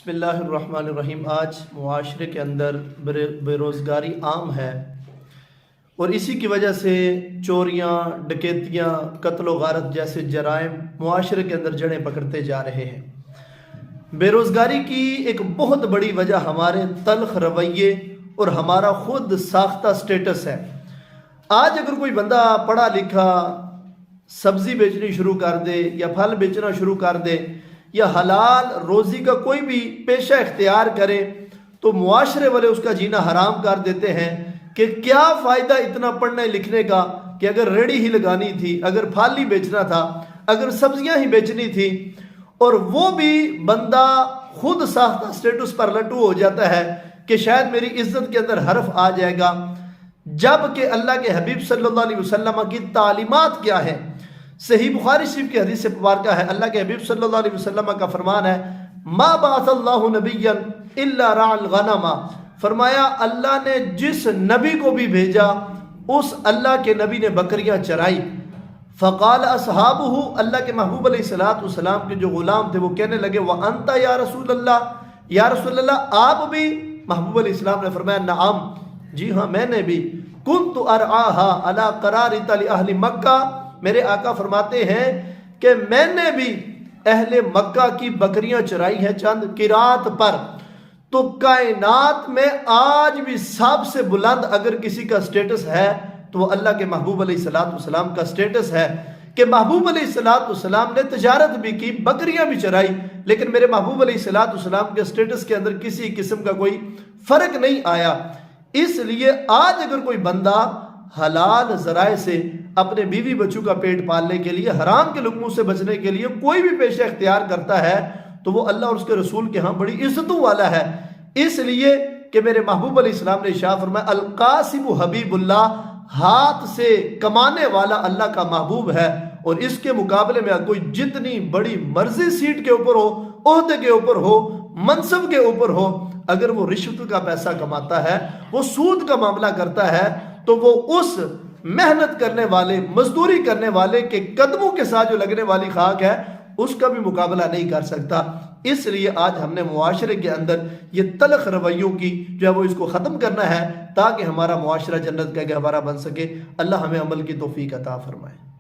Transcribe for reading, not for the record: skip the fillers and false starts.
بسم اللہ الرحمن الرحیم۔ آج معاشرے کے اندر بے روزگاری عام ہے اور اسی کی وجہ سے چوریاں، ڈکیتیاں، قتل و غارت جیسے جرائم معاشرے کے اندر جڑیں پکڑتے جا رہے ہیں۔ بے روزگاری کی ایک بہت بڑی وجہ ہمارے تلخ رویے اور ہمارا خود ساختہ سٹیٹس ہے۔ آج اگر کوئی بندہ پڑھا لکھا سبزی بیچنی شروع کر دے یا پھل بیچنا شروع کر دے یا حلال روزی کا کوئی بھی پیشہ اختیار کرے تو معاشرے والے اس کا جینا حرام کر دیتے ہیں کہ کیا فائدہ اتنا پڑھنے لکھنے کا کہ اگر ریڑھی ہی لگانی تھی، اگر پھل ہی بیچنا تھا، اگر سبزیاں ہی بیچنی تھی، اور وہ بھی بندہ خود ساختہ سٹیٹس پر لٹو ہو جاتا ہے کہ شاید میری عزت کے اندر حرف آ جائے گا، جبکہ اللہ کے حبیب صلی اللہ علیہ وسلم کی تعلیمات کیا ہے۔ صحیح بخاری شریف کی حدیث مبارکہ ہے، اللہ کے حبیب صلی اللہ علیہ وسلم کا فرمان ہے، ما بعث اللہ نبیا الا رعى الغنم، فرمایا اللہ نے جس نبی کو بھی بھیجا اس اللہ کے نبی نے بکریاں چرائی۔ فقال اصحابہ، اللہ کے محبوب علیہ الصلوۃ والسلام کے جو غلام تھے وہ کہنے لگے، وانت یا رسول اللہ، یا رسول اللہ آپ بھی؟ محبوب علیہ السلام نے فرمایا نعم، جی ہاں میں نے بھی۔ کنت ارعاها علی قرارط لاہل مکہ، میرے آقا فرماتے ہیں کہ میں نے بھی اہل مکہ کی بکریاں چرائی ہیں چند قرات پر۔ تو کائنات میں آج بھی سب سے بلند اگر کسی کا سٹیٹس ہے تو وہ اللہ کے محبوب علیہ السلام کا سٹیٹس ہے کہ محبوب علیہ السلام نے تجارت بھی کی، بکریاں بھی چرائی، لیکن میرے محبوب علیہ السلام کے سٹیٹس کے اندر کسی قسم کا کوئی فرق نہیں آیا۔ اس لیے آج اگر کوئی بندہ حلال ذرائع سے اپنے بیوی بچوں کا پیٹ پالنے کے لیے، حرام کے لقموں سے بچنے کے لیے کوئی بھی پیشہ اختیار کرتا ہے تو وہ اللہ اور اس کے رسول کے ہاں بڑی عزتوں والا ہے، اس لیے کہ میرے محبوب علیہ السلام نے ارشاد فرمایا القاسم حبیب اللہ، ہاتھ سے کمانے والا اللہ کا محبوب ہے، اور اس کے مقابلے میں کوئی جتنی بڑی مرضی سیٹ کے اوپر ہو، عہدے کے اوپر ہو، منصب کے اوپر ہو، اگر وہ رشوت کا پیسہ کماتا ہے، وہ سود کا معاملہ کرتا ہے، تو وہ اس محنت کرنے والے، مزدوری کرنے والے کے قدموں کے ساتھ جو لگنے والی خاک ہے اس کا بھی مقابلہ نہیں کر سکتا۔ اس لیے آج ہم نے معاشرے کے اندر یہ تلخ رویوں کی جو ہے وہ اس کو ختم کرنا ہے تاکہ ہمارا معاشرہ جنت کا گہوارہ بن سکے۔ اللہ ہمیں عمل کی توفیق عطا فرمائے۔